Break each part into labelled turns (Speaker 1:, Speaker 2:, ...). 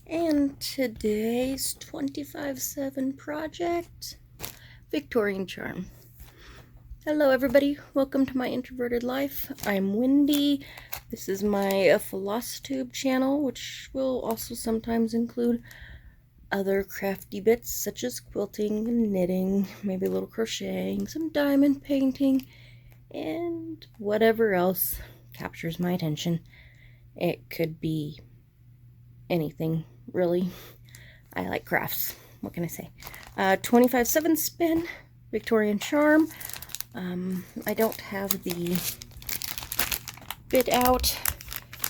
Speaker 1: And today's 25/7 project, Victorian Charm. Hello everybody, welcome to my introverted life. I'm Wendy. This is my Flosstube channel, which will also sometimes include other crafty bits such as quilting and knitting, maybe a little crocheting, some diamond painting, and whatever else captures my attention. It could be anything, really. I like crafts. What can I say? 25/7 spin, Victorian Charm. I don't have the bit out.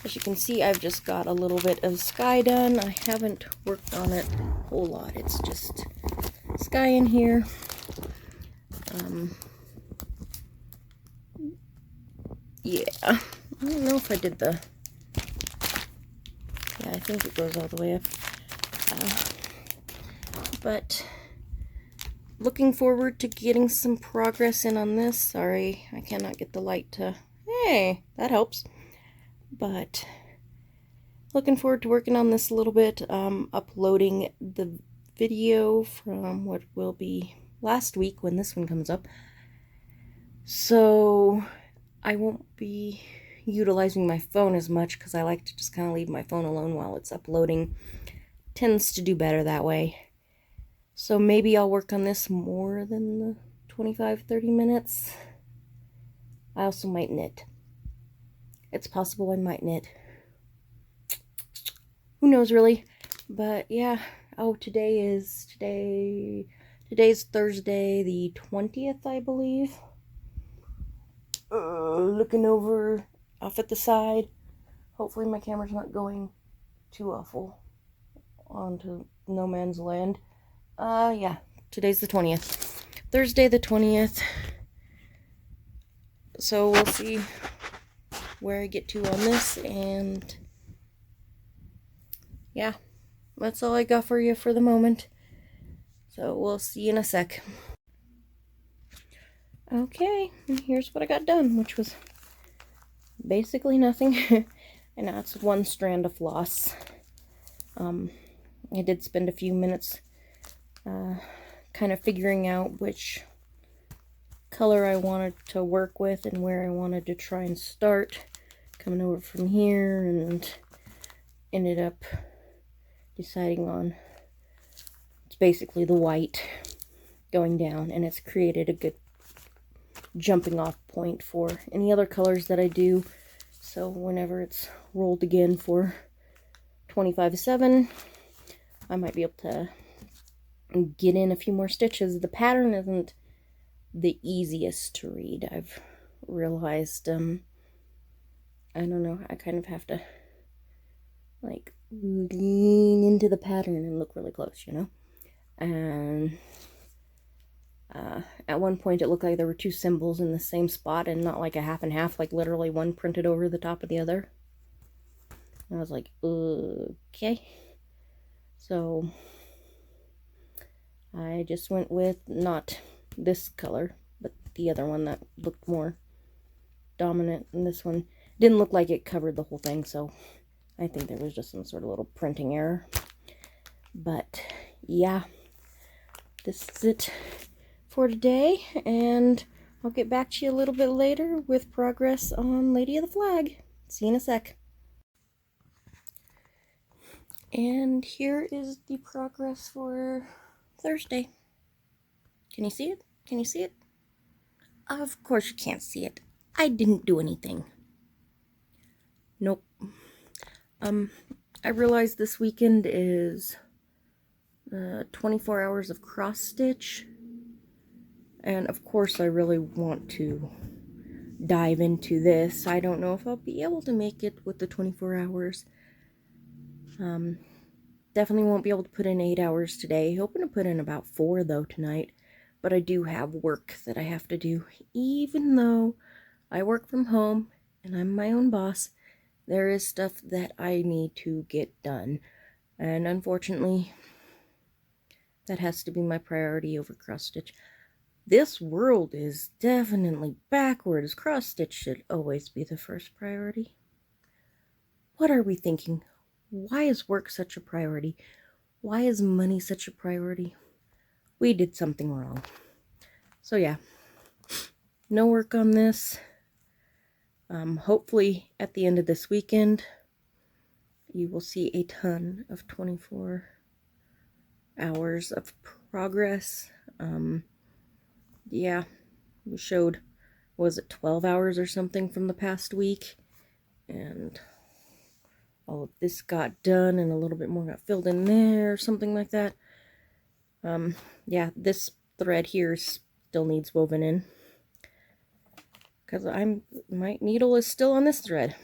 Speaker 1: As you can see, I've just got a little bit of sky done. I haven't worked on it a whole lot. It's just sky in here. Yeah. I don't know if I did the... Yeah, I think it goes all the way up. But looking forward to getting some progress in on this. Sorry, I cannot get the light to... Hey, that helps. But looking forward to working on this a little bit. Uploading the video from what will be last week when this one comes up. So I won't be utilizing my phone as much because I like to just kind of leave my phone alone while it's uploading. Tends to do better that way. So maybe I'll work on this more than the 25-30 minutes. I also might knit. It's possible I might knit. Who knows, really? But yeah. Oh, today's Thursday the 20th, I believe. Looking over off at the side. Hopefully my camera's not going too awful onto no man's land. Yeah, today's the 20th. Thursday the 20th. So we'll see where I get to on this, and yeah, that's all I got for you for the moment. So we'll see you in a sec. Okay, and here's what I got done, which was basically nothing. And now it's one strand of floss. I did spend a few minutes kind of figuring out which color I wanted to work with and where I wanted to try and start. Coming over from here and ended up deciding on, it's basically the white going down, and it's created a good jumping off point for any other colors that I do. So whenever it's rolled again for 25/7, I might be able to get in a few more stitches. The pattern isn't the easiest to read, I've realized. I don't know, I kind of have to like lean into the pattern and look really close, you know. And at one point it looked like there were two symbols in the same spot and not like a half and half, like literally one printed over the top of the other. And I was like, okay. So I just went with not this color, but the other one that looked more dominant. And this one didn't look like it covered the whole thing, so I think there was just some sort of little printing error. But yeah, this is it for today, and I'll get back to you a little bit later with progress on Lady of the Flag. See you in a sec. And here is the progress for Thursday. Can you see it? Can you see it? Of course you can't see it. I didn't do anything. Nope. I realized this weekend is 24 hours of cross stitch, and of course I really want to dive into this. I don't know if I'll be able to make it with the 24 hours. Definitely won't be able to put in 8 hours today. Hoping to put in about 4 though tonight. But I do have work that I have to do. Even though I work from home and I'm my own boss, there is stuff that I need to get done. And unfortunately, that has to be my priority over cross stitch. This world is definitely backwards. Cross stitch should always be the first priority. What are we thinking? Why is work such a priority? Why is money such a priority? We did something wrong. So yeah, no work on this. Hopefully at the end of this weekend, you will see a ton of 24 hours of progress. Yeah, we showed, was it 12 hours or something from the past week? And all of this got done and a little bit more got filled in there, something like that. Yeah, this thread here still needs woven in because my needle is still on this thread.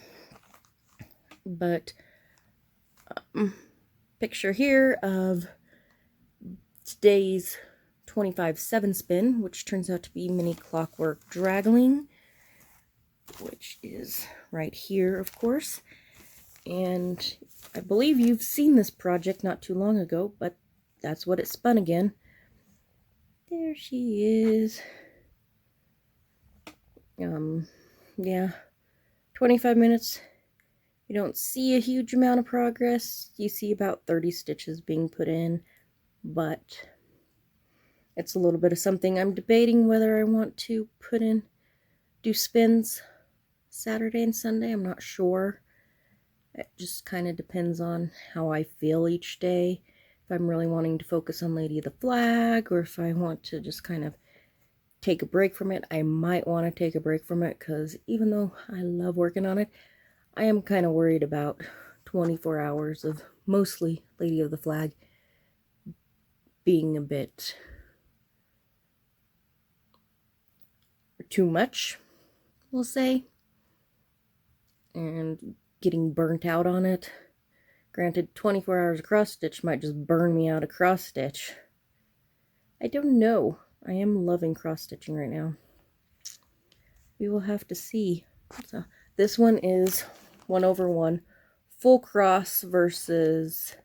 Speaker 1: But picture here of today's 25/7 spin, which turns out to be mini clockwork dragling, which is right here, of course. And I believe you've seen this project not too long ago, but that's what it spun again. There she is. Yeah, 25 minutes. You don't see a huge amount of progress. You see about 30 stitches being put in, but it's a little bit of something. I'm debating whether I want to do spins Saturday and Sunday. I'm not sure. It just kind of depends on how I feel each day. If I'm really wanting to focus on Lady of the Flag, or if I want to just kind of take a break from it. I might want to take a break from it because even though I love working on it, I am kind of worried about 24 hours of mostly Lady of the Flag being a bit too much, we'll say, and getting burnt out on it. Granted, 24 hours of cross stitch might just burn me out of cross stitch. I don't know. I am loving cross stitching right now. We will have to see. So this one is 1/1 full cross versus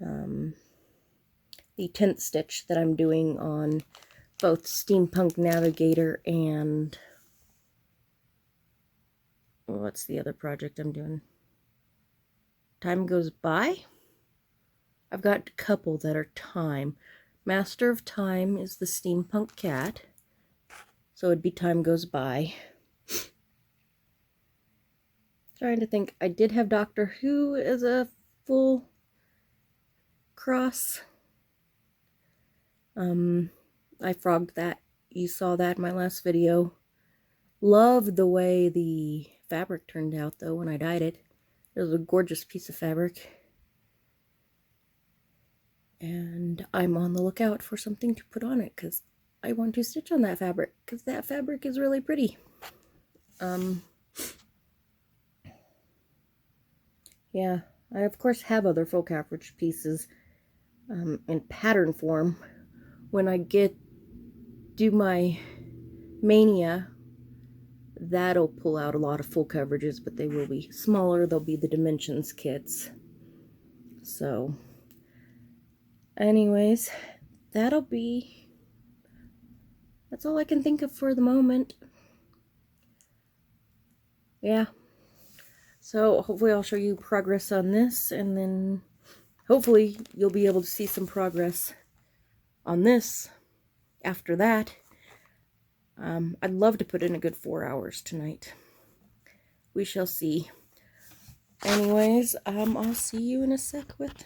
Speaker 1: the 10th stitch that I'm doing on both Steampunk Navigator and what's the other project I'm doing? Time Goes By. I've got a couple that are time. Master of Time is the Steampunk Cat, so it'd be Time Goes By. Trying to think. I did have Doctor Who as a full cross. I frogged that. You saw that in my last video. Loved the way the fabric turned out though when I dyed it. It was a gorgeous piece of fabric. And I'm on the lookout for something to put on it because I want to stitch on that fabric because that fabric is really pretty. Yeah, I of course have other full coverage pieces in pattern form. When I do my Mania, that'll pull out a lot of full coverages, but they will be smaller. They'll be the Dimensions kits. So, anyways, that's all I can think of for the moment. Yeah. So hopefully I'll show you progress on this, and then hopefully you'll be able to see some progress on this after that. I'd love to put in a good 4 hours tonight. We shall see. Anyways, I'll see you in a sec with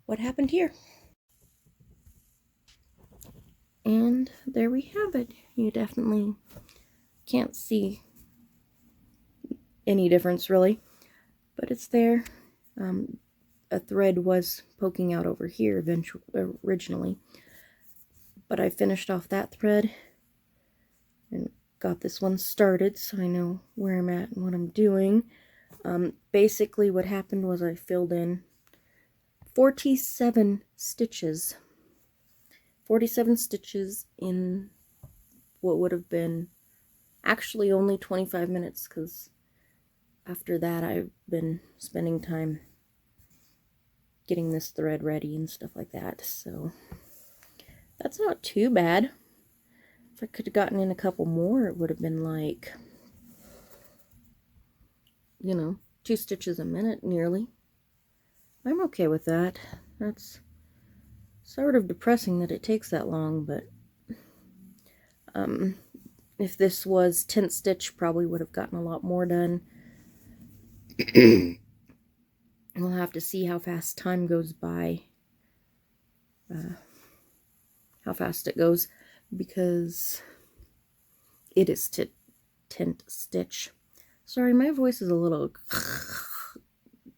Speaker 1: what happened here. And there we have it. You definitely can't see any difference really, but it's there. A thread was poking out over here originally, but I finished off that thread and got this one started so I know where I'm at and what I'm doing. Basically what happened was I filled in 47 stitches. 47 stitches in what would have been actually only 25 minutes, because after that I've been spending time getting this thread ready and stuff like that, so that's not too bad. If I could have gotten in a couple more, it would have been like, you know, 2 stitches a minute nearly. I'm okay with that. That's sort of depressing that it takes that long, but if this was 10th stitch, probably would have gotten a lot more done. We'll have to see how fast time goes by, how fast it goes, because it is 10th stitch. Sorry, my voice is a little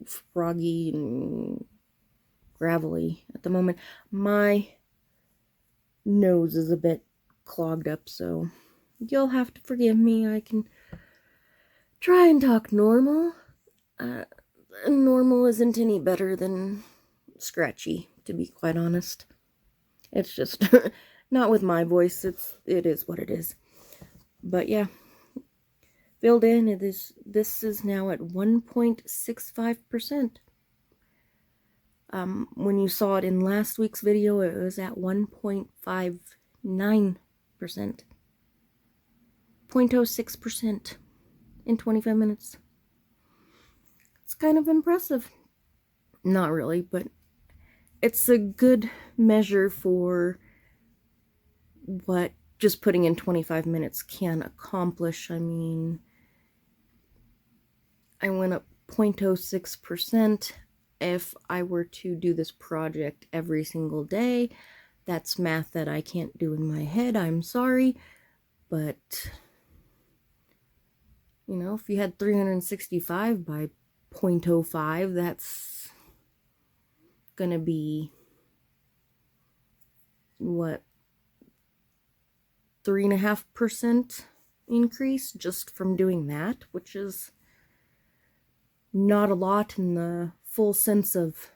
Speaker 1: froggy and gravelly at the moment. My nose is a bit clogged up, so you'll have to forgive me. I can try and talk normal. Normal isn't any better than scratchy, to be quite honest. It's just not with my voice. It is what it is. But yeah, filled in. This is now at 1.65%. When you saw it in last week's video, it was at 1.59%. 0.06% in 25 minutes. It's kind of impressive. Not really, but it's a good measure for what just putting in 25 minutes can accomplish. I mean, I went up 0.06%. If I were to do this project every single day, that's math that I can't do in my head. I'm sorry, but you know, if you had 365 by 0.05, that's gonna be what, 3.5% increase just from doing that, which is not a lot in the full sense of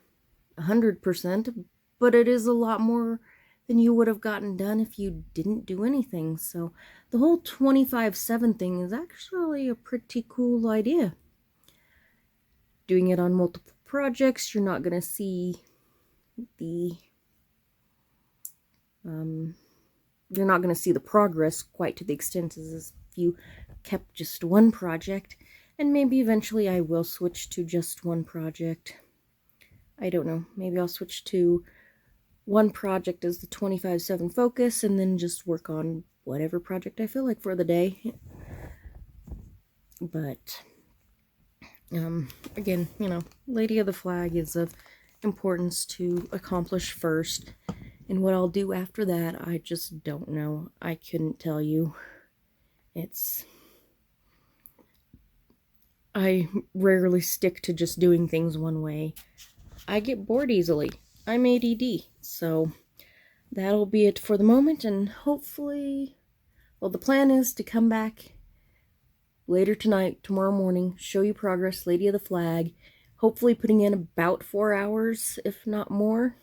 Speaker 1: 100%, but it is a lot more than you would have gotten done if you didn't do anything. So the whole 25/7 thing is actually a pretty cool idea. Doing it on multiple projects, you're not going to see the you're not going to see the progress quite to the extent as if you kept just one project. And maybe eventually I will switch to just one project. I don't know. Maybe I'll switch to one project as the 25/7 focus and then just work on whatever project I feel like for the day. But again, you know, Lady of the Flag is of importance to accomplish first. And what I'll do after that, I just don't know. I couldn't tell you. I rarely stick to just doing things one way. I get bored easily. I'm ADD. So that'll be it for the moment, and hopefully, well, the plan is to come back later tonight, tomorrow morning, show you progress, Lady of the Flag, hopefully putting in about 4 hours, if not more,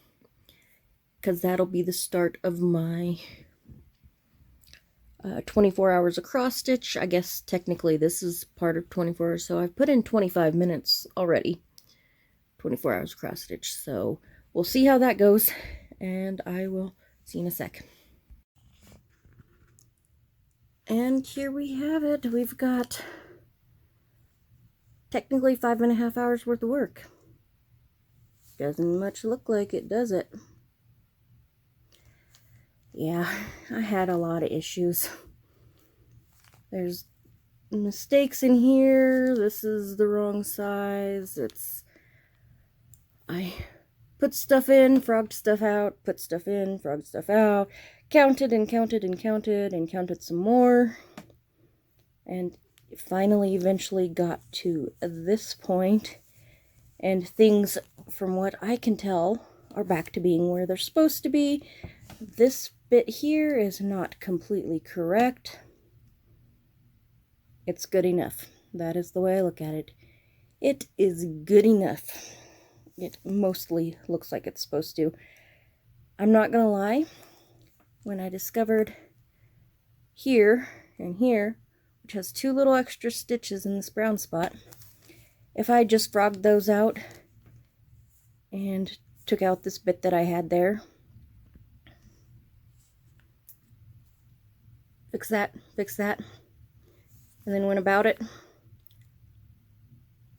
Speaker 1: because that'll be the start of my 24 hours of cross stitch. I guess technically this is part of 24 hours, so I've put in 25 minutes already. 24 hours cross stitch, so we'll see how that goes, and I will see you in a sec. And here we have it. We've got technically 5.5 hours worth of work. Doesn't much look like it, does it? Yeah, I had a lot of issues. There's mistakes in here. This is the wrong size. I put stuff in, frogged stuff out, put stuff in, frogged stuff out, counted and counted and counted and counted some more, and finally eventually got to this point, and things, from what I can tell, are back to being where they're supposed to be. This bit here is not completely correct. It's good enough. That is the way I look at it. It is good enough. It mostly looks like it's supposed to. I'm not gonna lie, when I discovered here and here, which has 2 little extra stitches in this brown spot, if I just frogged those out and took out this bit that I had there, fix that, and then went about it,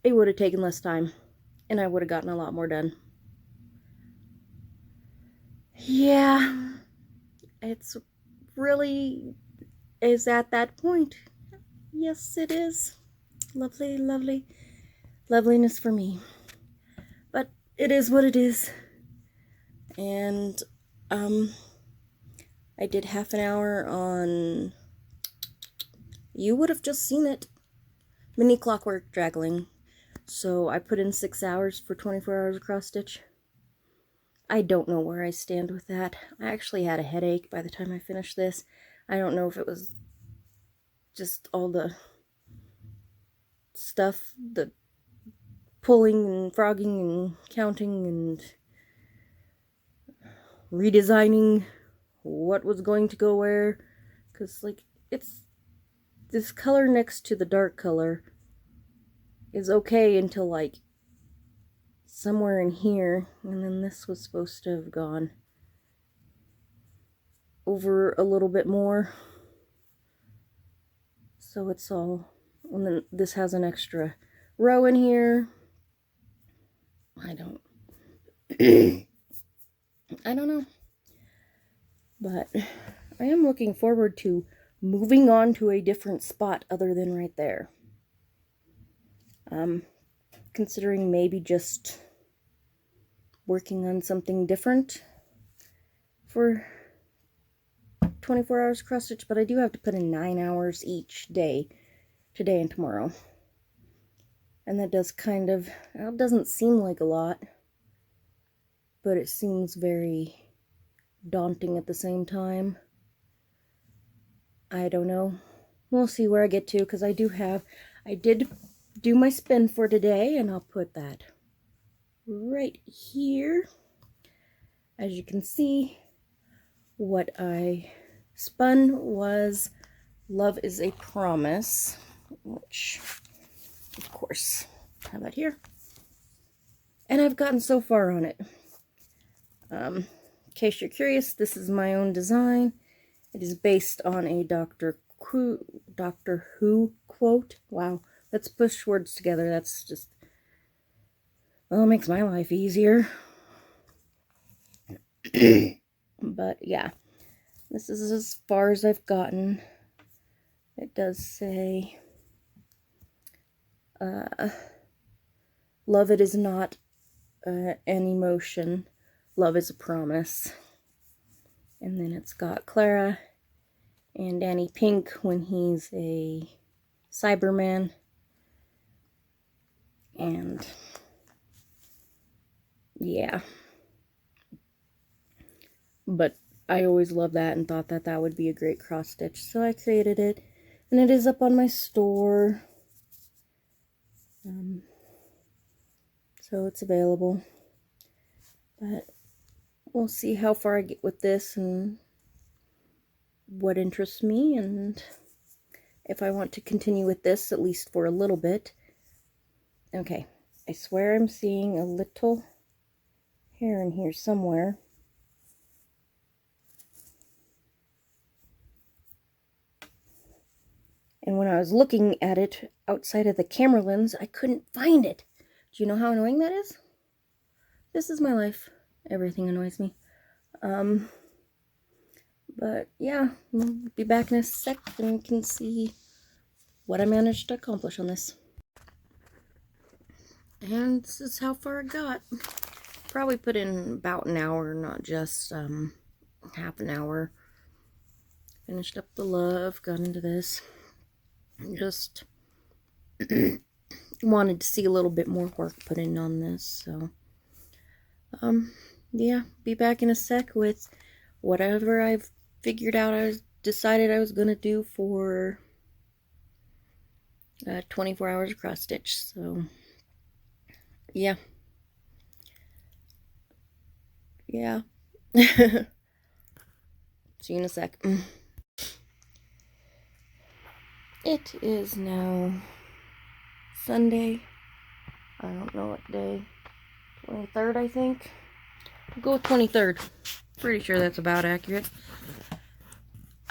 Speaker 1: it would have taken less time and I would have gotten a lot more done. Yeah, it's really is at that point. Yes, it is. Lovely, lovely, loveliness for me. But it is what it is. And I did half an hour on, you would have just seen it, mini clockwork draggling. So I put in 6 hours for 24 hours of cross stitch. I don't know where I stand with that. I actually had a headache by the time I finished this. I don't know if it was just all the stuff, the pulling and frogging and counting and redesigning what was going to go where, because like it's this color next to the dark color is okay until like somewhere in here, and then this was supposed to have gone over a little bit more, so it's all, and then this has an extra row in here. I don't I don't know, but I am looking forward to moving on to a different spot other than right there. Considering maybe just working on something different for 24 hours cross stitch, but I do have to put in 9 hours each day, today and tomorrow. And that does kind of, it doesn't seem like a lot, but it seems very daunting at the same time. I don't know. We'll see where I get to, because I did do my spin for today, and I'll put that right here. As you can see, what I spun was Love is a Promise, which, of course, I have that here. And I've gotten so far on it. In case you're curious, this is my own design. It is based on a Doctor Who quote. Wow, let's push words together. That's just, well, it makes my life easier. But yeah, this is as far as I've gotten. It does say, love it is not an emotion. Love is a promise. And then it's got Clara and Danny Pink when he's a Cyberman. And yeah. But I always loved that and thought that that would be a great cross stitch. So I created it. And it is up on my store. So it's available. But we'll see how far I get with this and what interests me, and if I want to continue with this at least for a little bit. Okay, I swear I'm seeing a little hair in here somewhere. And when I was looking at it outside of the camera lens, I couldn't find it. Do you know how annoying that is? This is my life. Everything annoys me. But yeah, we'll be back in a sec and you can see what I managed to accomplish on this. And this is how far I got. Probably put in about an hour, not just half an hour. Finished up the love, got into this. Just wanted to see a little bit more work put in on this, so yeah, be back in a sec with whatever I've figured out I decided I was gonna do for 24 hours of cross stitch. So yeah. See you in a sec. It is now Sunday. I don't know what day. 23rd, I think. I'll go with 23rd. Pretty sure that's about accurate.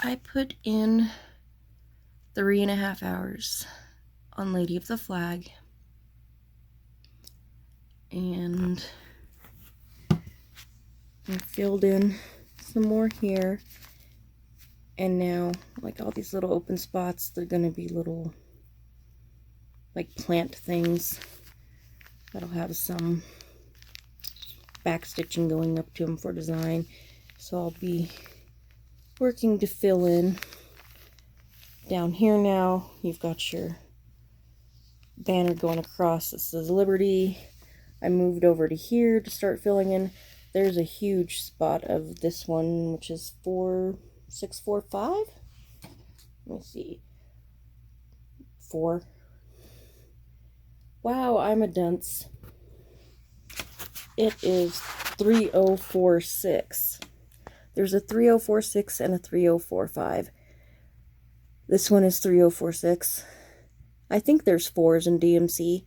Speaker 1: I put in 3.5 hours on Lady of the Flag. And I filled in some more here. And now, like all these little open spots, they're going to be little, like plant things that'll have some back stitching going up to them for design. So I'll be working to fill in. Down here now, you've got your banner going across that says Liberty. I moved over to here to start filling in. There's a huge spot of this one, which is 4645. Let me see. 4. Wow, I'm a dunce. It is 3046. There's a 3046 and a 3045. This one is 3046. I think there's 4s in DMC.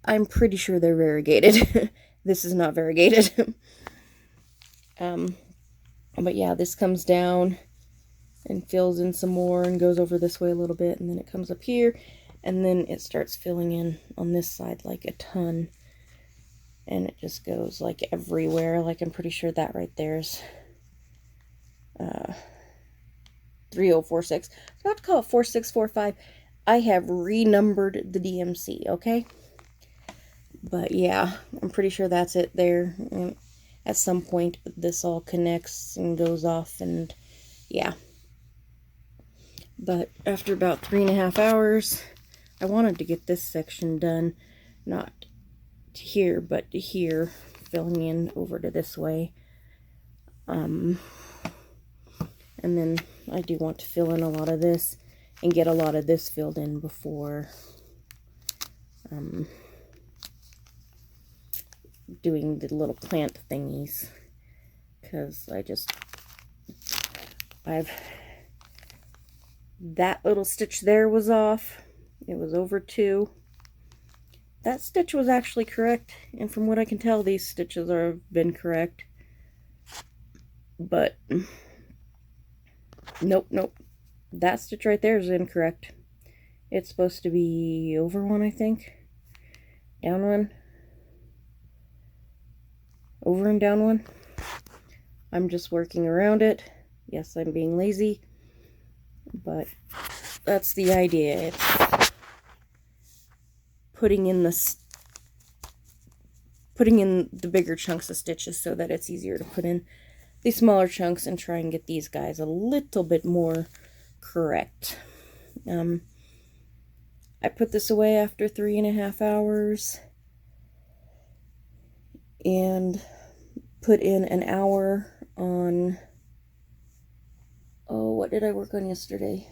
Speaker 1: I'm pretty sure they're variegated. This is not variegated. But yeah, this comes down and fills in some more and goes over this way a little bit, and then it comes up here, and then it starts filling in on this side like a ton. And it just goes like everywhere. Like I'm pretty sure that right there is 3046. So I have to call it 4645. I have renumbered the DMC, okay? But yeah, I'm pretty sure that's it there. And at some point, this all connects and goes off, and yeah. But after about 3.5 hours, I wanted to get this section done. Not to here, but to here, filling in over to this way. And then I do want to fill in a lot of this and get a lot of this filled in before doing the little plant thingies, because that little stitch there was off. It was over 2. That stitch was actually correct, and from what I can tell, these stitches have been correct. But nope, that stitch right there is incorrect. It's supposed to be over 1, I think. Down 1. Over and down 1. I'm just working around it. Yes, I'm being lazy, but that's the idea. It's putting in the bigger chunks of stitches so that it's easier to put in these smaller chunks and try and get these guys a little bit more correct. I put this away after 3.5 hours and put in an hour on, what did I work on yesterday?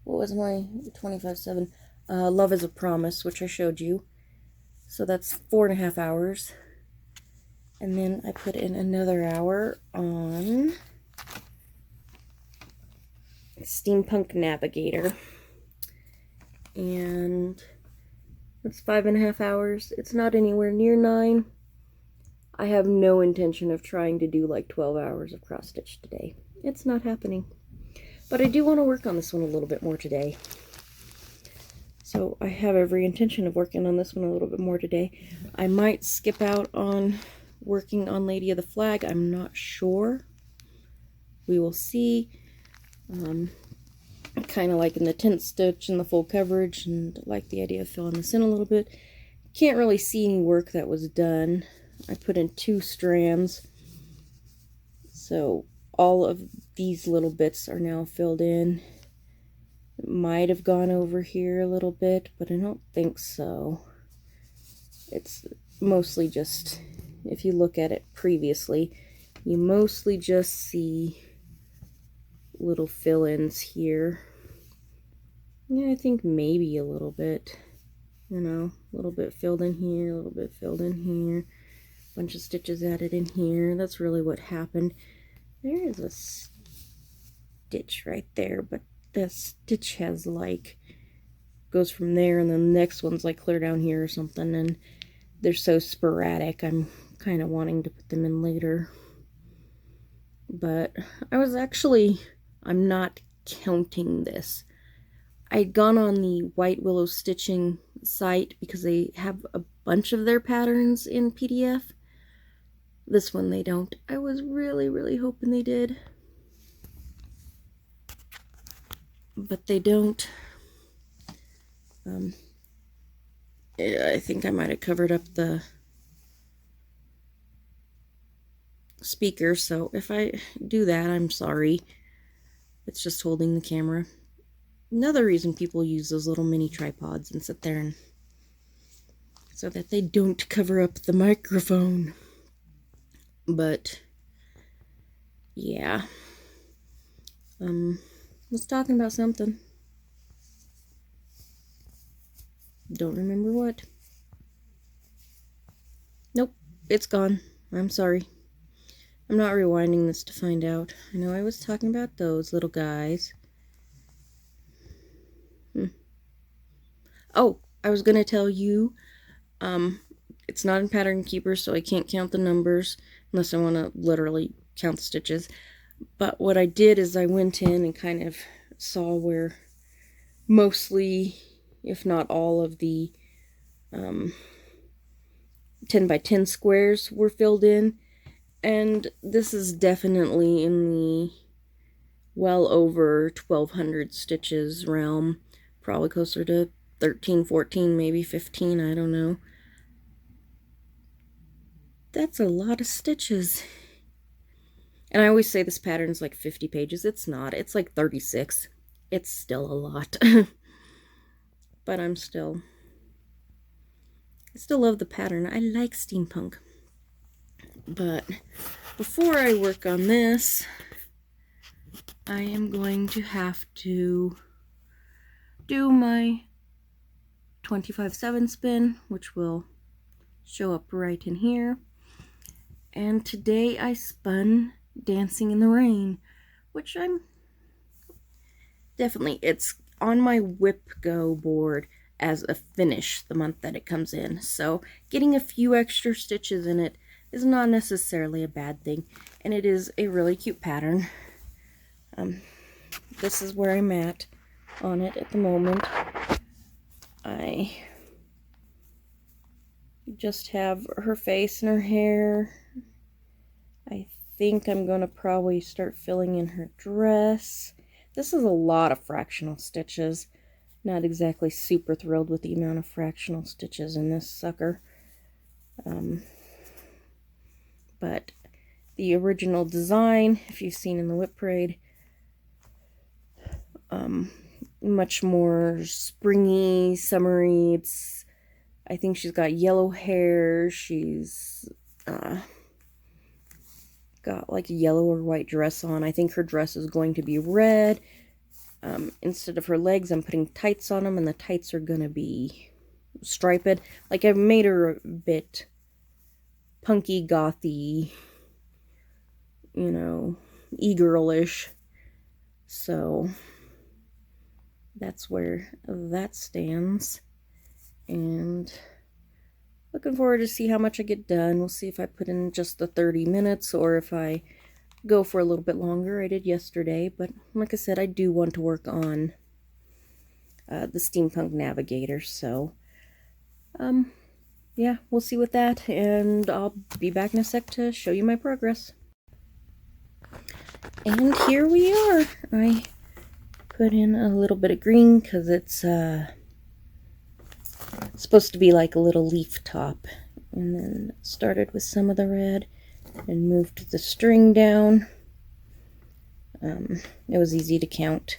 Speaker 1: What was my 25/7? Love is a Promise, which I showed you. So that's 4.5 hours. And then I put in another hour on Steampunk Navigator. And that's 5.5 hours. It's not anywhere near 9. I have no intention of trying to do like 12 hours of cross stitch today. It's not happening. But I do want to work on this one a little bit more today. So I have every intention of working on this one a little bit more today. I might skip out on working on Lady of the Flag. I'm not sure. We will see. Kind of liking the tent stitch and the full coverage, and like the idea of filling this in a little bit. Can't really see any work that was done. I put in 2 strands. So all of these little bits are now filled in. It might have gone over here a little bit, but I don't think so. It's mostly just, if you look at it previously, you mostly just see little fill-ins here. Yeah, I think maybe a little bit, a little bit filled in here, a little bit filled in here, bunch of stitches added in here. That's really what happened. There is a stitch right there, but the stitch has like, goes from there, and then the next one's like clear down here or something, and they're so sporadic. I'm kind of wanting to put them in later. But I'm not counting this. I'd gone on the White Willow Stitching site because they have a bunch of their patterns in PDF. This one they don't. I was really, really hoping they did. But they don't. I think I might have covered up the speaker, so if I do that, I'm sorry. It's just holding the camera. Another reason people use those little mini tripods and sit there and so that they don't cover up the microphone. But yeah. Was talking about something. Don't remember what. Nope, it's gone. I'm sorry. I'm not rewinding this to find out. I know I was talking about those little guys. Oh, I was gonna tell you, it's not in Pattern Keeper, so I can't count the numbers unless I want to literally count the stitches. But what I did is I went in and kind of saw where mostly, if not all, of the 10 by 10 squares were filled in. And this is definitely in the well over 1,200 stitches realm. Probably closer to 13, 14, maybe 15, I don't know. That's a lot of stitches. And I always say this pattern's like 50 pages. It's not. It's like 36. It's still a lot. But I still love the pattern. I like steampunk. But before I work on this, I am going to have to do my 25/7 spin, which will show up right in here. And today I spun Dancing in the Rain, which I'm definitely, it's on my Whip Go board as a finish the month that it comes in. So getting a few extra stitches in it is not necessarily a bad thing, and it is a really cute pattern. This is where I'm at on it at the moment. I just have her face and her hair. I think I'm going to probably start filling in her dress. This is a lot of fractional stitches. Not exactly super thrilled with the amount of fractional stitches in this sucker. But the original design, if you've seen in the Whip Parade, much more springy, summery. I think she's got yellow hair. She's got like a yellow or white dress on. I think her dress is going to be red. Instead of her legs, I'm putting tights on them, and the tights are going to be striped. Like, I've made her a bit punky, gothy, you know, e-girlish. So that's where that stands. And looking forward to see how much I get done. We'll see if I put in just the 30 minutes or if I go for a little bit longer. I did yesterday, but like I said, I do want to work on the Steampunk Navigator. So yeah, we'll see with that, and I'll be back in a sec to show you my progress. And here we are. I put in a little bit of green because it's supposed to be like a little leaf top, and then started with some of the red and moved the string down. It was easy to count,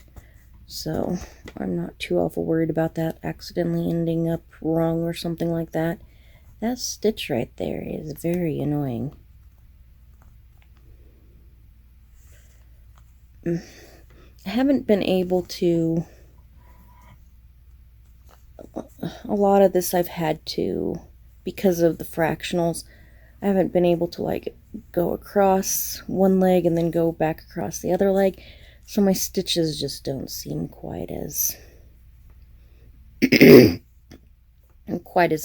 Speaker 1: so I'm not too awful worried about that accidentally ending up wrong or something like that. That stitch right there is very annoying. I haven't been able to, a lot of this I've had to, because of the fractionals, I haven't been able to like go across one leg and then go back across the other leg, so my stitches just don't seem quite as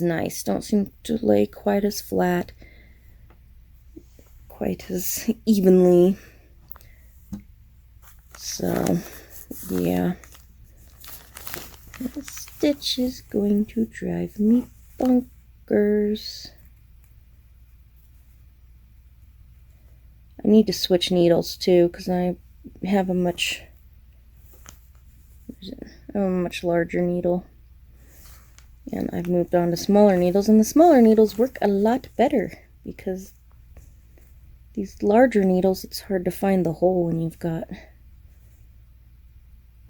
Speaker 1: nice, don't seem to lay quite as flat, quite as evenly. So yeah, this stitch is going to drive me bonkers. markers. I need to switch needles too because I have a much larger needle. And I've moved on to smaller needles, and the smaller needles work a lot better because these larger needles, it's hard to find the hole when you've got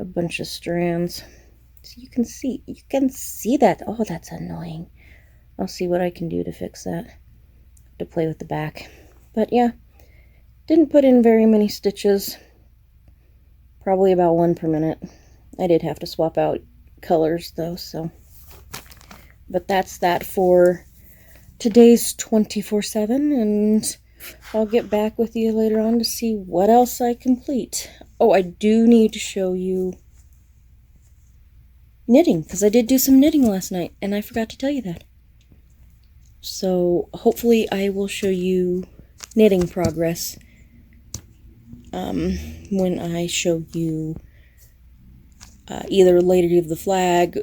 Speaker 1: a bunch of strands. So you can see that. Oh, that's annoying. I'll see what I can do to fix that. To play with the back. But yeah, didn't put in very many stitches. Probably about 1 per minute. I did have to swap out colors though, so. But that's that for today's 24/7, and I'll get back with you later on to see what else I complete. Oh, I do need to show you knitting, because I did do some knitting last night, and I forgot to tell you that. So hopefully I will show you knitting progress when I show you either Lady of the Flag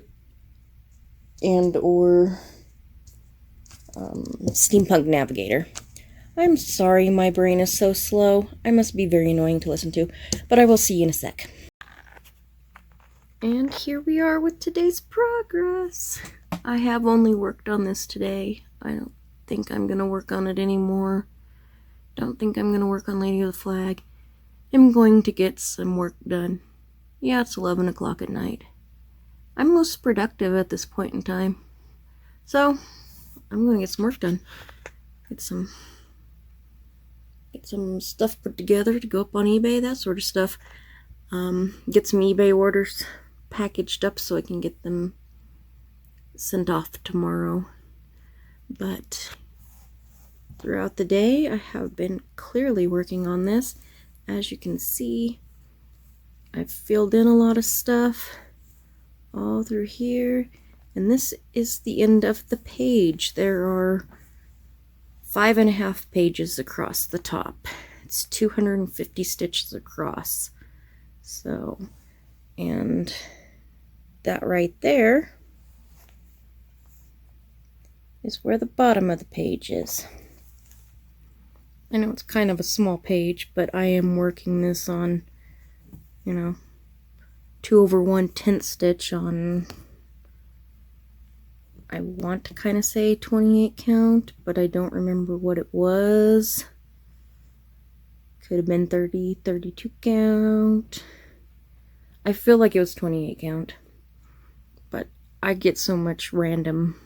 Speaker 1: and or Steampunk Navigator. I'm sorry my brain is so slow. I must be very annoying to listen to, but I will see you in a sec. And here we are with today's progress. I have only worked on this today. I don't think I'm going to work on it anymore. Don't think I'm going to work on Lady of the Flag. I'm going to get some work done. Yeah, it's 11 o'clock at night. I'm most productive at this point in time. So, I'm going to get some work done. Get some stuff put together to go up on eBay, that sort of stuff. Get some eBay orders packaged up so I can get them sent off tomorrow. But throughout the day, I have been clearly working on this. As you can see, I've filled in a lot of stuff all through here, and this is the end of the page. There are 5.5 pages across the top. It's 250 stitches across. So, and that right there is where the bottom of the page is. I know it's kind of a small page, but I am working this on, 2/1/10 stitch on, I want to kind of say 28 count, but I don't remember what it was. Could have been 30, 32 count. I feel like it was 28 count, but I get so much random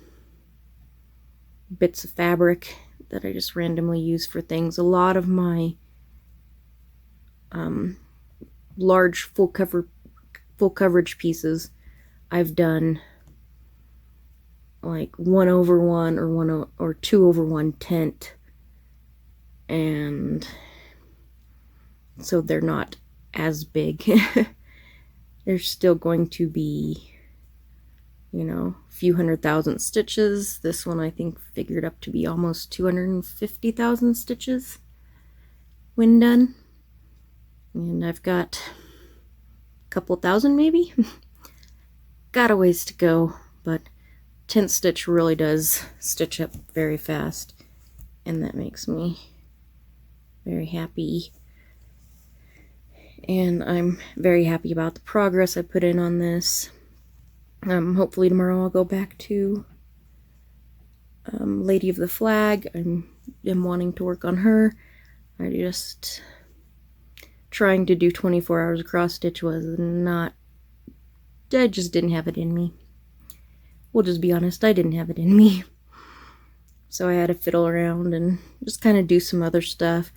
Speaker 1: bits of fabric that I just randomly use for things. A lot of my large full coverage pieces, I've done like 1/1 or 2/1/10, and so they're not as big. They're still going to be, a few 100,000 stitches. This one I think figured up to be almost 250,000 stitches when done. And I've got a couple thousand maybe. Got a ways to go, but 10th stitch really does stitch up very fast, and that makes me very happy. And I'm very happy about the progress I put in on this. Hopefully tomorrow I'll go back to Lady of the Flag. I'm wanting to work on her. I just trying to do 24 hours cross stitch was not, I just didn't have it in me. We'll just be honest, I didn't have it in me. So I had to fiddle around and just kind of do some other stuff.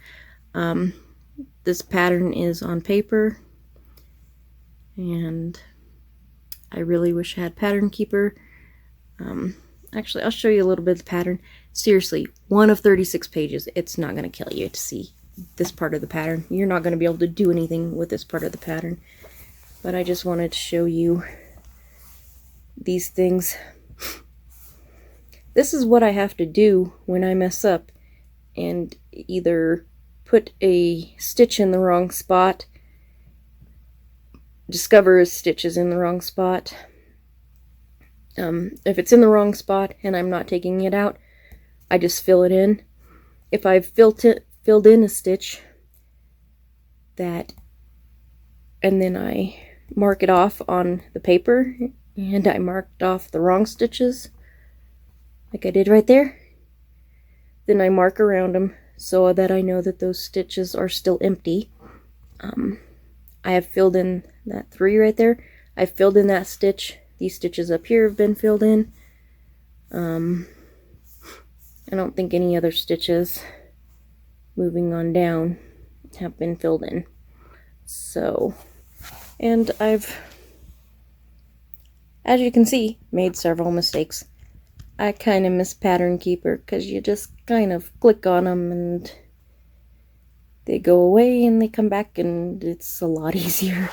Speaker 1: This pattern is on paper, and I really wish I had Pattern Keeper. Actually, I'll show you a little bit of the pattern. Seriously, 1 of 36 pages. It's not going to kill you to see this part of the pattern. You're not going to be able to do anything with this part of the pattern. But I just wanted to show you these things. This is what I have to do when I mess up and either put a stitch in the wrong spot, discover a stitch is in the wrong spot, If it's in the wrong spot and I'm not taking it out, I just fill it in. If I've filled in a stitch and then I mark it off on the paper, and I marked off the wrong stitches, like I did right there, then I mark around them so that I know that those stitches are still empty. I have filled in that 3 right there. I filled in that stitch. These stitches up here have been filled in. I don't think any other stitches moving on down have been filled in. So, and I've, as you can see, made several mistakes. I kind of miss Pattern Keeper because you just kind of click on them and they go away and they come back and it's a lot easier.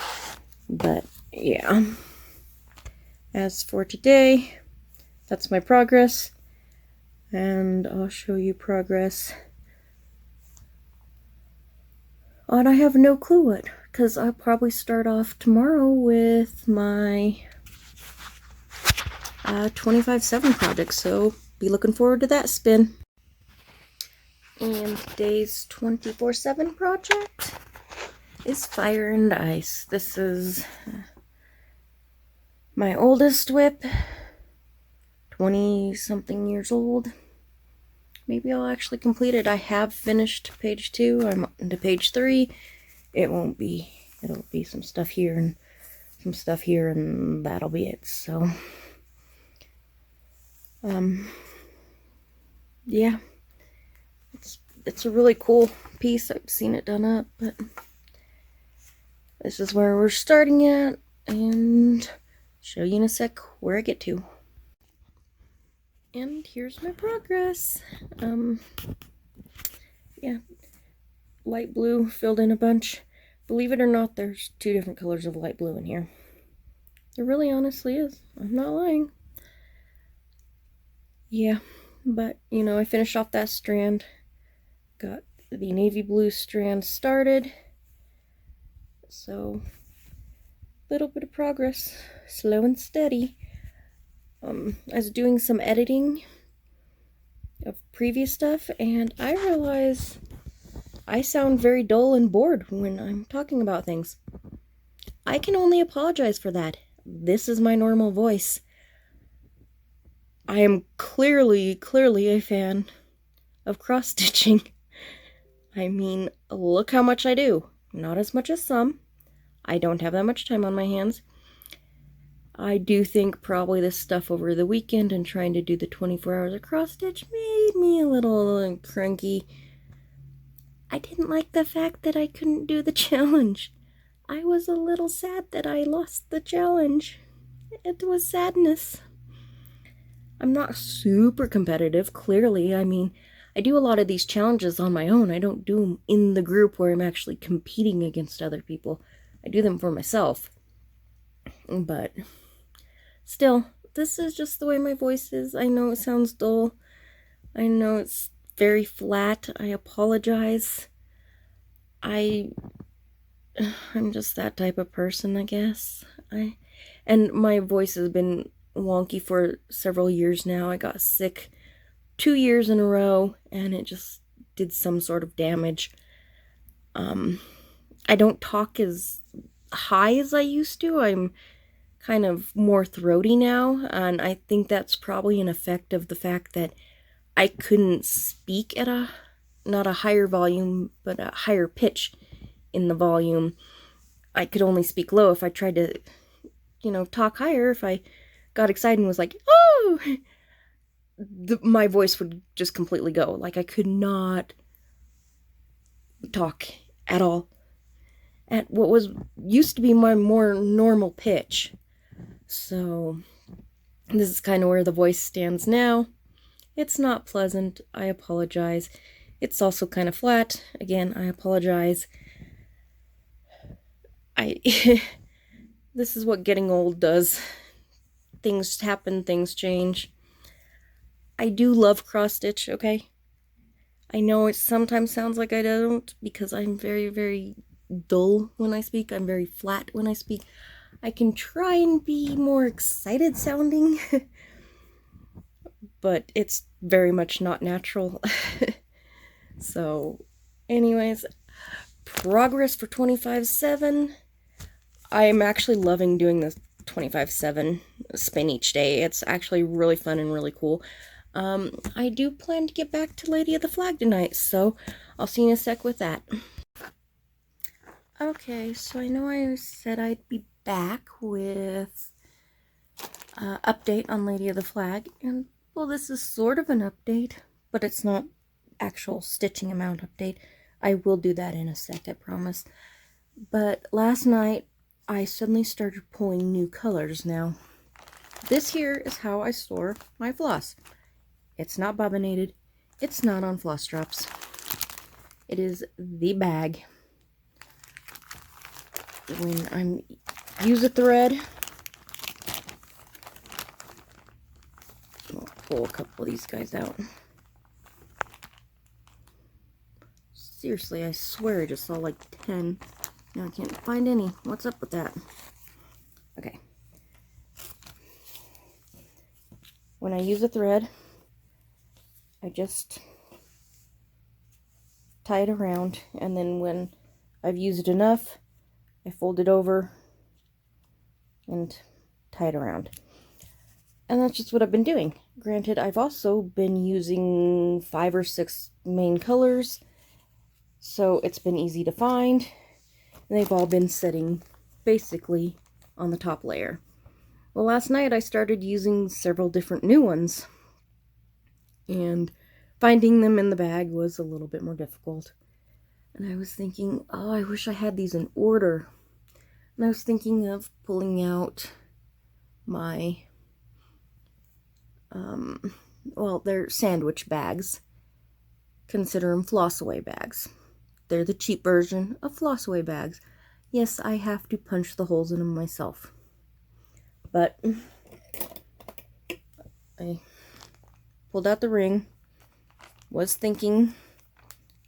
Speaker 1: But yeah, as for today, that's my progress, and I'll show you progress. And I have no clue what, because I'll probably start off tomorrow with my 25/7 project, so be looking forward to that spin. And today's 24/7 project is Fire and Ice. This is my oldest whip, 20-something years old. Maybe I'll actually complete it. I have finished page 2. I'm on to page 3. It'll be some stuff here and some stuff here, and that'll be it. So, yeah, it's a really cool piece. I've seen it done up, but this is where we're starting at, and show you in a sec where I get to. And here's my progress. Yeah, light blue, filled in a bunch. Believe it or not, there's 2 different colors of light blue in here. There really honestly is. I'm not lying. Yeah, but, you know, I finished off that strand. Got the navy blue strand started. So, little bit of progress. Slow and steady. I was doing some editing of previous stuff, and I realize I sound very dull and bored when I'm talking about things. I can only apologize for that. This is my normal voice. I am clearly a fan of cross-stitching. I mean, look how much I do. Not as much as some. I don't have that much time on my hands. I do think probably this stuff over the weekend and trying to do the 24 hours of cross-stitch made me a little cranky. I didn't like the fact that I couldn't do the challenge. I was a little sad that I lost the challenge. It was sadness. I'm not super competitive, clearly. I mean, I do a lot of these challenges on my own. I don't do them in the group where I'm actually competing against other people. I do them for myself. But still, this is just the way my voice is. I know it sounds dull. I know it's very flat. I apologize. I'm just that type of person, I guess. And my voice has been wonky for several years now. I got sick 2 years in a row, and it just did some sort of damage. I don't talk as high as I used to. I'm kind of more throaty now, and I think that's probably an effect of the fact that I couldn't speak at not a higher volume, but a higher pitch in the volume. I could only speak low. If I tried to, talk higher, if I got excited and was like, oh, my voice would just completely go. Like, I could not talk at all at what was used to be my more normal pitch. So this is kind of where the voice stands now. It's not pleasant. I apologize. It's also kind of flat. Again, I apologize. This is what getting old does. Things happen, things change. I do love cross stitch, okay? I know it sometimes sounds like I don't, because I'm very, very dull when I speak. I'm very flat when I speak. I can try and be more excited sounding, but it's very much not natural. So, anyways, progress for 25/7. I am actually loving doing this 25/7 spin each day. It's actually really fun and really cool. I do plan to get back to Lady of the Flag tonight, so I'll see you in a sec with that. Okay, so I know I said I'd be back with update on Lady of the Flag, and well, this is sort of an update, but it's not actual stitching amount update. I will do that in a sec, I promise. But last night, I suddenly started pulling new colors now. This here is how I store my floss. It's not bobbinated. It's not on floss drops. It is the bag. When I use a thread, I'll pull a couple of these guys out. Seriously, I swear I just saw like 10. Now I can't find any. What's up with that? Okay. When I use a thread, I just tie it around, and then when I've used it enough, I fold it over and tie it around. And that's just what I've been doing. Granted, I've also been using 5 or 6 main colors, so it's been easy to find. And they've all been sitting basically on the top layer. Well, last night I started using several different new ones, and finding them in the bag was a little bit more difficult. And I was thinking, oh, I wish I had these in order. And I was thinking of pulling out my, well, they're sandwich bags. Consider them floss away bags. They're the cheap version of floss away bags. Yes, I have to punch the holes in them myself. But I pulled out the ring, was thinking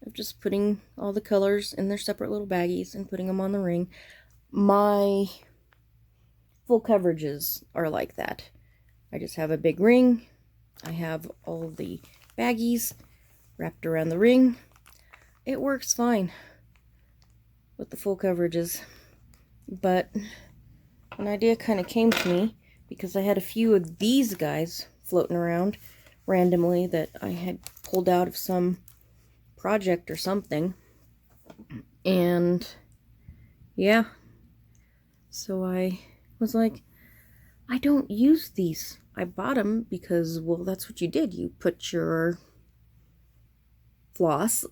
Speaker 1: of just putting all the colors in their separate little baggies and putting them on the ring. My full coverages are like that. I just have a big ring. I have all the baggies wrapped around the ring. It works fine with the full coverages. But an idea kind of came to me because I had a few of these guys floating around randomly that I had pulled out of some project or something. And yeah, so I was like, I don't use these. I bought them because, well, that's what you did. You put your floss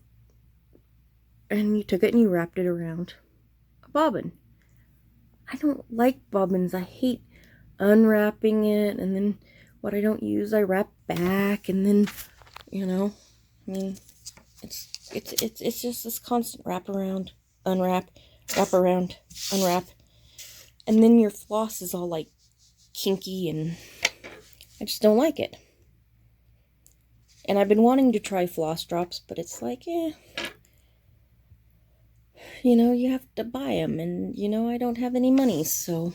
Speaker 1: and you took it and you wrapped it around a bobbin. I don't like bobbins. I hate unwrapping it, and then what I don't use I wrap back, and then, you know, I mean, it's just this constant wrap around, unwrap, wrap around, unwrap, and then your floss is all like kinky, and I just don't like it. And I've been wanting to try floss drops, but it's like, you know, you have to buy them, and, you know, I don't have any money, so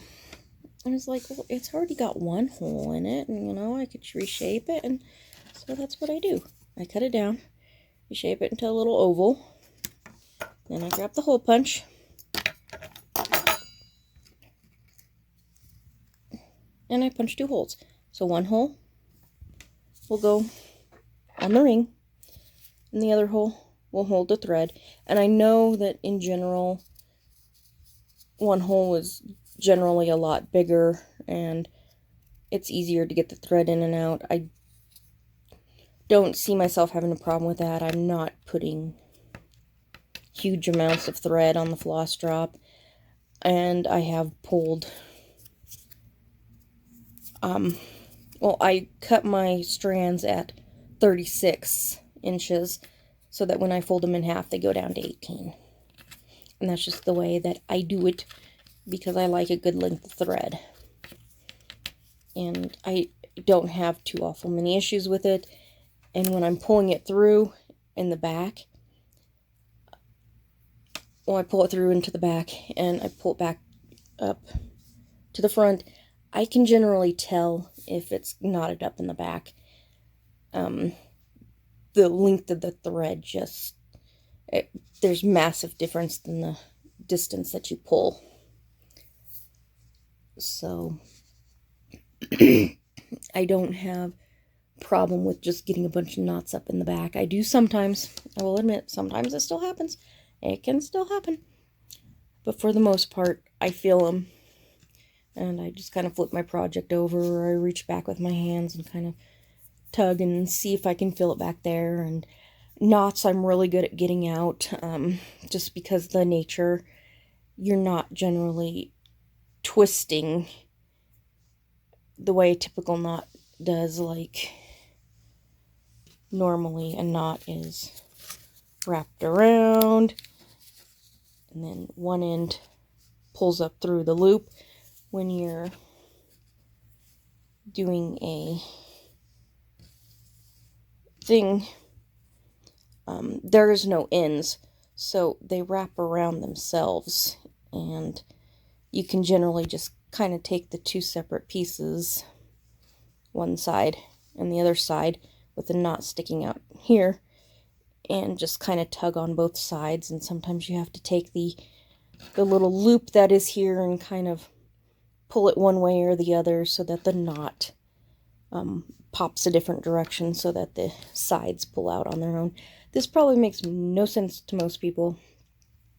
Speaker 1: I was like, well, it's already got one hole in it, and, you know, I could reshape it, and so that's what I do. I cut it down, reshape it into a little oval, then I grab the hole punch, and I punch 2 holes. So one hole will go on the ring, and the other hole will hold the thread. And I know that in general, one hole is generally a lot bigger, and it's easier to get the thread in and out. I don't see myself having a problem with that. I'm not putting huge amounts of thread on the floss drop, and I have pulled, well, I cut my strands at 36 inches so that when I fold them in half, they go down to 18. And that's just the way that I do it because I like a good length of thread. And I don't have too awful many issues with it. And when I'm pulling it through in the back, well, I pull it through into the back and I pull it back up to the front, I can generally tell if it's knotted up in the back. The length of the thread just, there's massive difference in the distance that you pull. So I don't have problem with just getting a bunch of knots up in the back. I do sometimes. I will admit, sometimes it still happens. It can still happen. But for the most part, I feel them. And I just kind of flip my project over, or I reach back with my hands and kind of tug and see if I can feel it back there. And knots I'm really good at getting out, just because the nature, you're not generally twisting the way a typical knot does. Like normally a knot is wrapped around and then one end pulls up through the loop. When you're doing a thing, there is no ends, so they wrap around themselves, and you can generally just kind of take the two separate pieces, one side and the other side with the knot sticking out here, and just kind of tug on both sides. And sometimes you have to take the little loop that is here and kind of pull it one way or the other so that the knot pops a different direction so that the sides pull out on their own. This probably makes no sense to most people,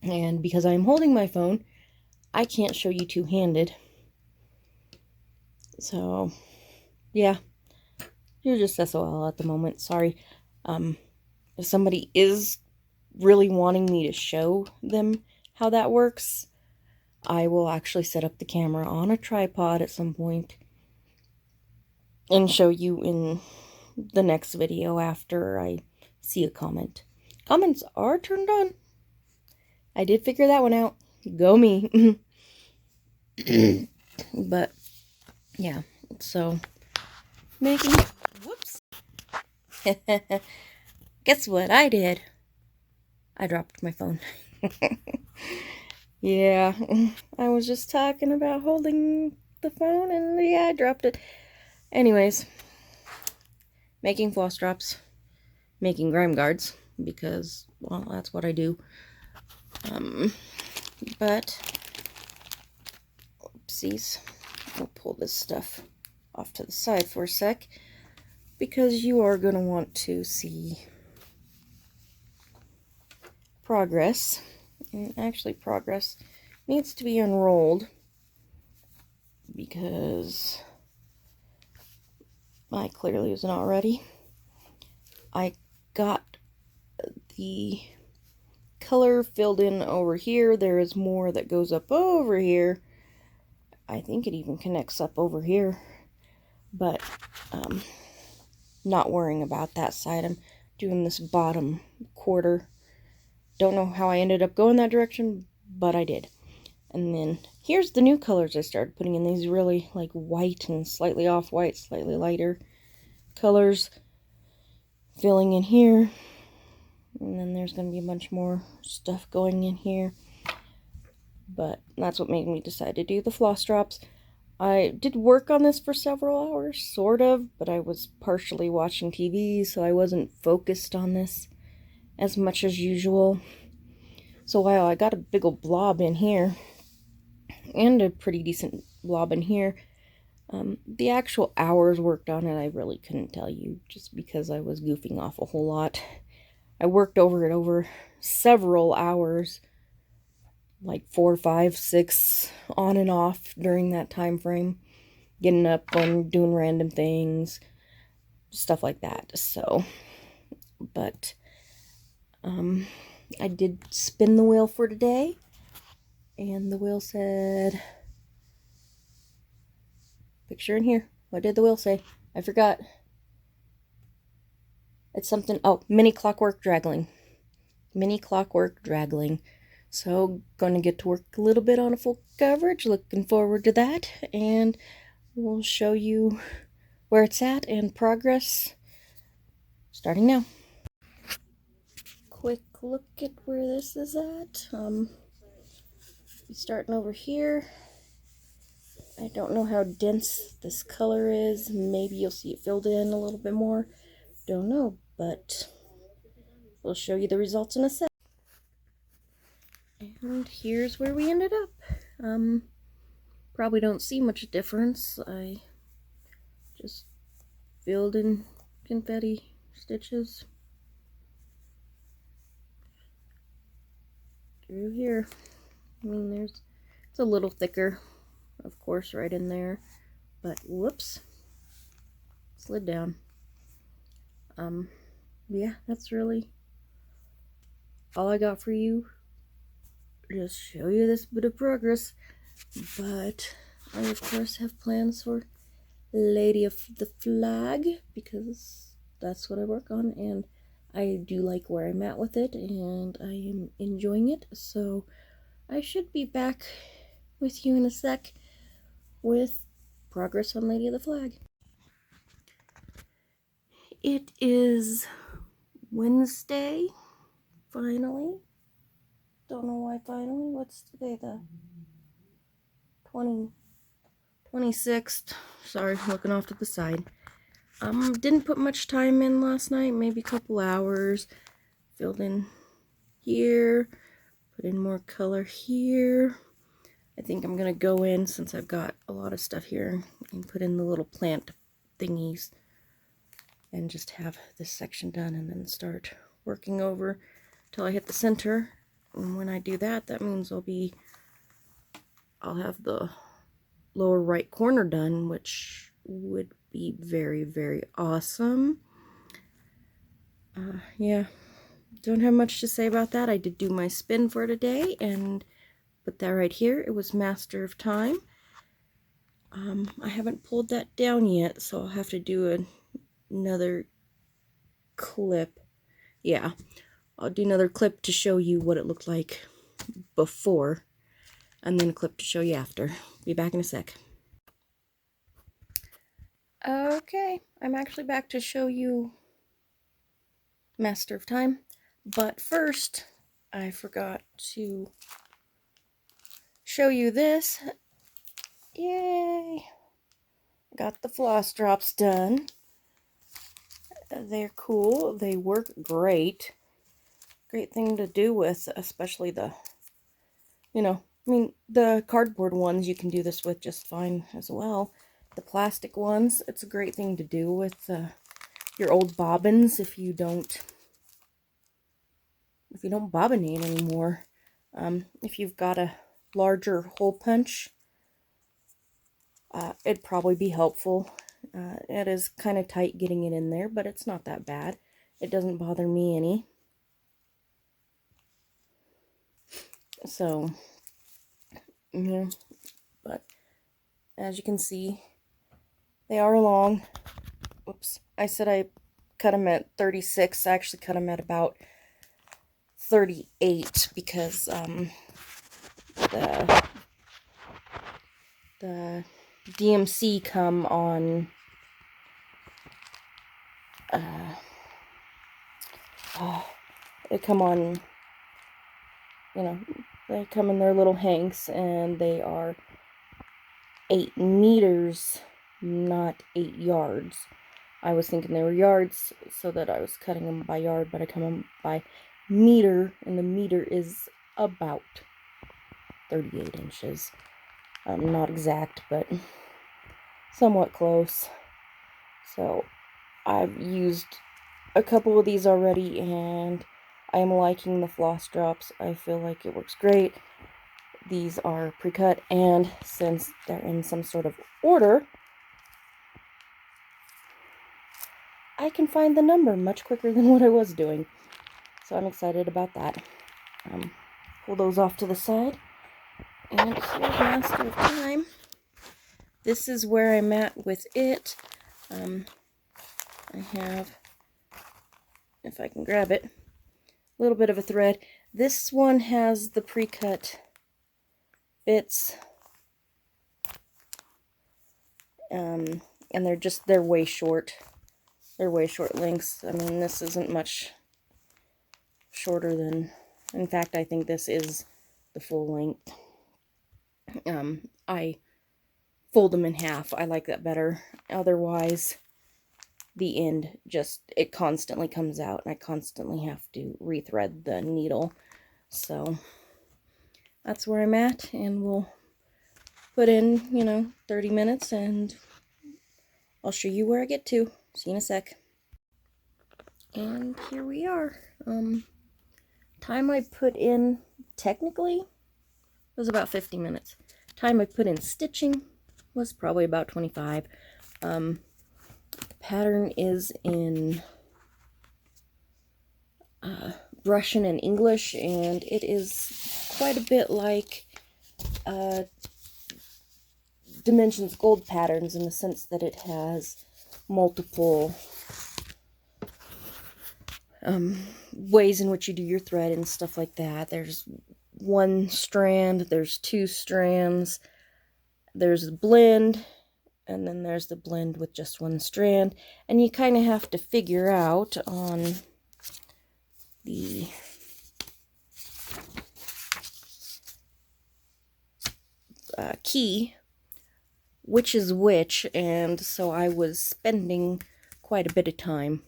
Speaker 1: and because I'm holding my phone, I can't show you two-handed. So, yeah, you're just SOL at the moment. Sorry. If somebody is really wanting me to show them how that works, I will actually set up the camera on a tripod at some point and show you in the next video after I see a comment. Comments are turned on. I did figure that one out. Go me. But, yeah. So, making... Whoops. Guess what I did? I dropped my phone. Yeah, I was just talking about holding the phone, and yeah, I dropped it. Anyways, making floss drops, making grime guards, because, well, that's what I do. But, oopsies, I'll pull this stuff off to the side for a sec, because you are going to want to see progress. And actually, progress needs to be unrolled, because I clearly was not ready. I got the color filled in over here. There is more that goes up over here. I think it even connects up over here, but not worrying about that side. I'm doing this bottom quarter. Don't know how I ended up going that direction, but I did. And then here's the new colors I started putting in. These really like white and slightly off-white, slightly lighter colors. Filling in here. And then there's going to be a bunch more stuff going in here. But that's what made me decide to do the floss drops. I did work on this for several hours, sort of, but I was partially watching TV, so I wasn't focused on this as much as usual. So wow, I got a big old blob in here, and a pretty decent blob in here. The actual hours worked on it, I really couldn't tell you, just because I was goofing off a whole lot. I worked over it over several hours, like 4, 5, 6, on and off during that time frame, getting up and doing random things, stuff like that. So, but I did spin the wheel for today, and the wheel said, picture in here. What did the wheel say? I forgot. It's something, oh, mini clockwork draggling. Mini clockwork draggling. So, gonna get to work a little bit on a full coverage. Looking forward to that, and we'll show you where it's at and progress starting now. Quick look at where this is at. Starting over here. I don't know how dense this color is. Maybe you'll see it filled in a little bit more. Don't know, but we'll show you the results in a sec. And here's where we ended up. Probably don't see much difference. I just filled in confetti stitches through here. I mean, it's a little thicker, of course, right in there, but whoops, slid down. Yeah, that's really all I got for you. Just show you this bit of progress, but I of course have plans for Lady of the Flag, because that's what I work on, and I do like where I'm at with it, and I am enjoying it. So I should be back with you in a sec with progress on Lady of the Flag. It is Wednesday, finally. Don't know why finally. What's today, the 26th? Sorry, looking off to the side. Didn't put much time in last night, maybe a couple hours. Filled in here, put in more color here. I think I'm gonna go in, since I've got a lot of stuff here, and put in the little plant thingies and just have this section done, and then start working over till I hit the center. And when I do that, that means I'll have the lower right corner done, which would be very, very awesome. Yeah, don't have much to say about that. I did do my spin for today and put that right here. It was Master of Time. I haven't pulled that down yet, so I'll have to do another clip. Yeah, I'll do another clip to show you what it looked like before, and then a clip to show you after. Be back in a sec. Okay, I'm actually back to show you Master of Time, but first I forgot to show you this. Yay! Got the floss drops done. They're cool. They work great. Great thing to do with, especially the, the cardboard ones you can do this with just fine as well. The plastic ones, it's a great thing to do with your old bobbins if you don't bobbinate anymore. If you've got a larger hole punch, it'd probably be helpful. It is kind of tight getting it in there, but it's not that bad. It doesn't bother me any. So, yeah, but as you can see, they are long. Oops, I said I cut them at 36. I actually cut them at about 38 because the DMC come on they come on, they come in their little hanks, and they are 8 meters, not 8 yards. I was thinking they were yards, so that I was cutting them by yard, but I cut them by meter, and the meter is about 38 inches. Not exact, but somewhat close. So I've used a couple of these already, and I am liking the floss drops. I feel like it works great. These are pre-cut, and since they're in some sort of order, I can find the number much quicker than what I was doing. So I'm excited about that. Pull those off to the side. And here's Master of Time. This is where I'm at with it. I have, if I can grab it, a little bit of a thread. This one has the pre-cut bits. And they're way short. They're way short lengths. I mean, this isn't much shorter than, in fact, I think this is the full length. I fold them in half. I like that better. Otherwise, the end it constantly comes out, and I constantly have to rethread the needle. So that's where I'm at, and we'll put in, 30 minutes, and I'll show you where I get to. See you in a sec. And here we are. Time I put in, technically, was about 50 minutes. Time I put in stitching was probably about 25. The pattern is in Russian and English, and it is quite a bit like Dimensions Gold patterns, in the sense that it has multiple ways in which you do your thread and stuff like that. There's one strand, there's two strands, there's a blend, and then there's the blend with just one strand, and you kind of have to figure out on the key which is which, and so I was spending quite a bit of time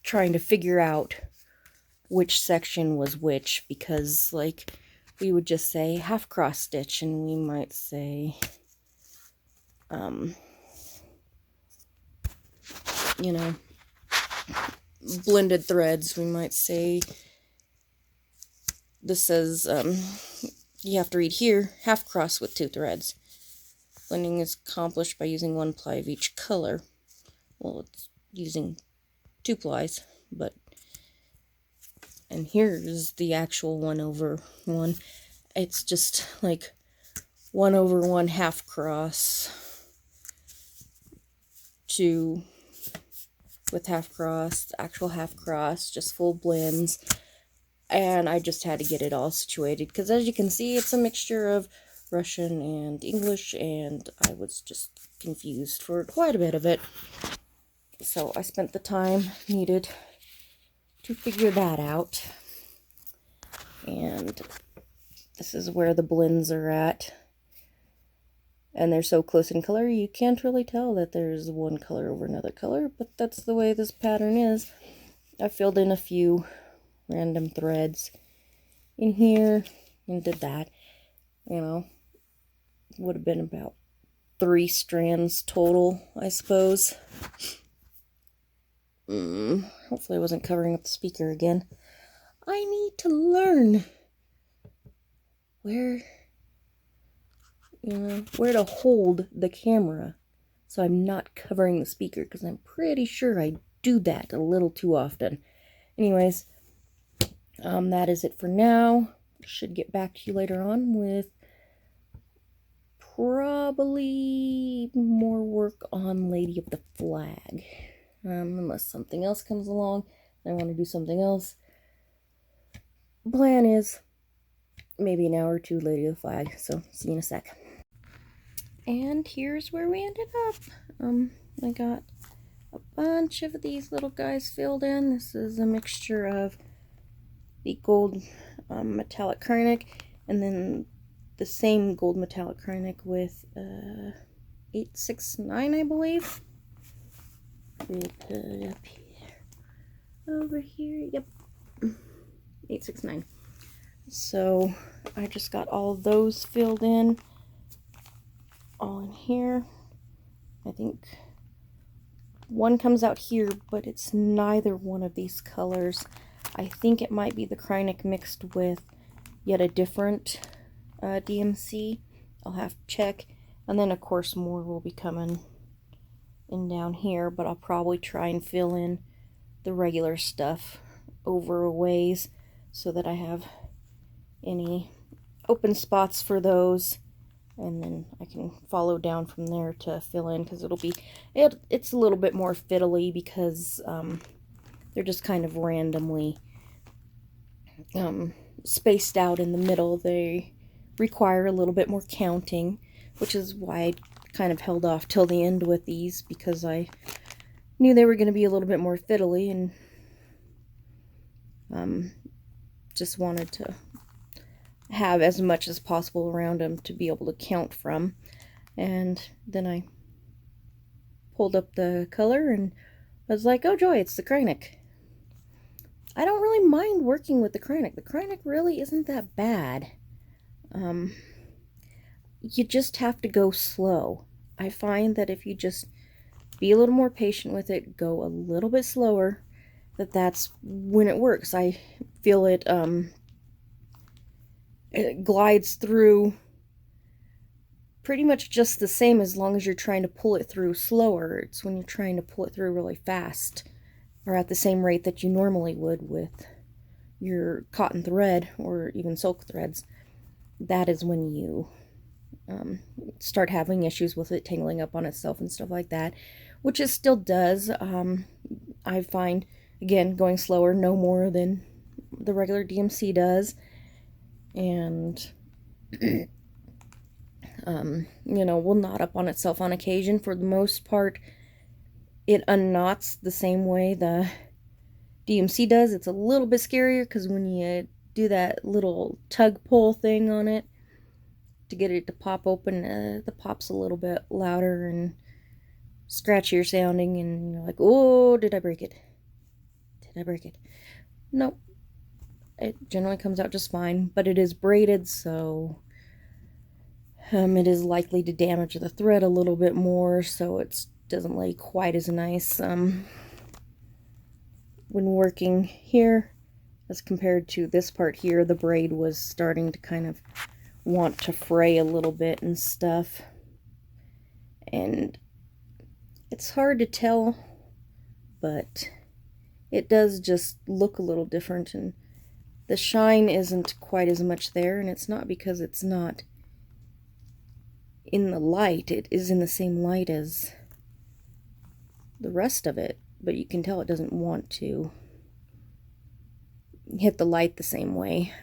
Speaker 1: trying to figure out which section was which, because like we would just say half cross stitch, and we might say blended threads. We might say this says you have to read here half cross with 2 threads. Blending is accomplished by using 1 ply of each color. Well, it's using 2 plies, but and here's the actual 1/1. It's just like 1/1 half cross, 2 with half cross, actual half cross, just full blends, and I just had to get it all situated, because as you can see, it's a mixture of Russian and English, and I was just confused for quite a bit of it. So I spent the time needed to figure that out. And this is where the blends are at. And they're so close in color, you can't really tell that there's one color over another color, but that's the way this pattern is. I filled in a few random threads in here and did that. Would have been about 3 strands total, I suppose. Hopefully I wasn't covering up the speaker again. I need to learn where to hold the camera so I'm not covering the speaker, because I'm pretty sure I do that a little too often. Anyways, that is it for now. Should get back to you later on with probably more work on Lady of the Flag. Unless something else comes along and I want to do something else. Plan is maybe an hour or 2 Lady of the Flag, so see you in a sec. And here's where we ended up. I got a bunch of these little guys filled in. This is a mixture of the gold metallic Karnak, and then the same gold metallic Karnak with 869, I believe. We put it up here. Over here, yep. 869. So I just got all of those filled in. All in here. I think one comes out here, but it's neither one of these colors. I think it might be the Karnak mixed with yet a different DMC. I'll have to check. And then, of course, more will be coming in down here, but I'll probably try and fill in the regular stuff over a ways so that I have any open spots for those, and then I can follow down from there to fill in, because it's a little bit more fiddly, because they're just kind of randomly spaced out in the middle. They require a little bit more counting, which is why I kind of held off till the end with these, because I knew they were going to be a little bit more fiddly, and just wanted to have as much as possible around them to be able to count from. And then I pulled up the color and I was like, oh joy, it's the Kreinik. I don't really mind working with the Kreinik. The Kreinik really isn't that bad. You just have to go slow. I find that if you just be a little more patient with it, go a little bit slower, that's when it works. I feel it glides through pretty much just the same as long as you're trying to pull it through slower. It's when you're trying to pull it through really fast or at the same rate that you normally would with your cotton thread or even silk threads. That is when you start having issues with it tangling up on itself and stuff like that, which it still does. I find, again, going slower no more than the regular DMC does, and will knot up on itself on occasion. For the most part, it unknots the same way the DMC does. It's a little bit scarier because when you do that little tug pull thing on it to get it to pop open, the pop's a little bit louder and scratchier sounding, and you're like, oh, did I break it? Did I break it? Nope. It generally comes out just fine, but it is braided, so it is likely to damage the thread a little bit more, so it doesn't lay quite as nice when working here as compared to this part here. The braid was starting to kind of want to fray a little bit and stuff, and it's hard to tell, but it does just look a little different, and the shine isn't quite as much there, and it's not because it's not in the light. It is in the same light as the rest of it, but you can tell it doesn't want to hit the light the same way.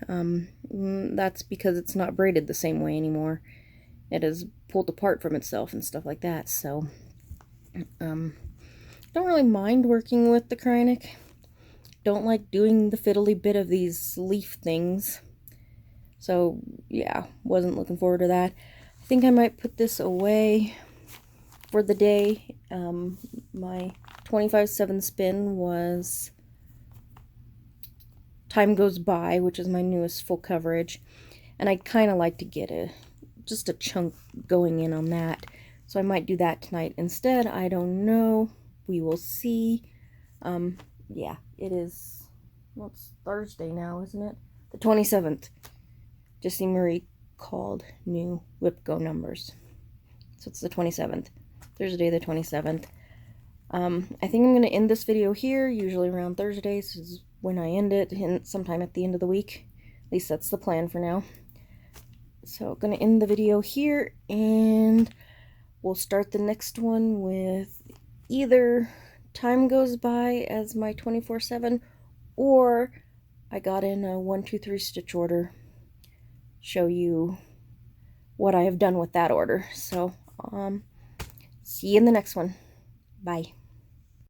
Speaker 1: That's because it's not braided the same way anymore. It is pulled apart from itself and stuff like that, so don't really mind working with the Kreinik. Don't like doing the fiddly bit of these leaf things, so yeah, wasn't looking forward to that. I think I might put this away for the day. My 25/7 spin was Time Goes By, which is my newest full coverage, and I'd kind of like to get just a chunk going in on that, so I might do that tonight instead. I don't know, we will see. Yeah, it is, well, it's Thursday now, isn't it? The 27th. Jessie Marie called new whip go numbers, so it's the 27th, Thursday the 27th. I think I'm going to end this video here. Usually around Thursdays is when I end it, and sometime at the end of the week. At least that's the plan for now. So I'm going to end the video here, and we'll start the next one with either Time Goes By as my 24/7, or I got in a 1, 2, 3 stitch order. Show you what I have done with that order. So see you in the next one. Bye.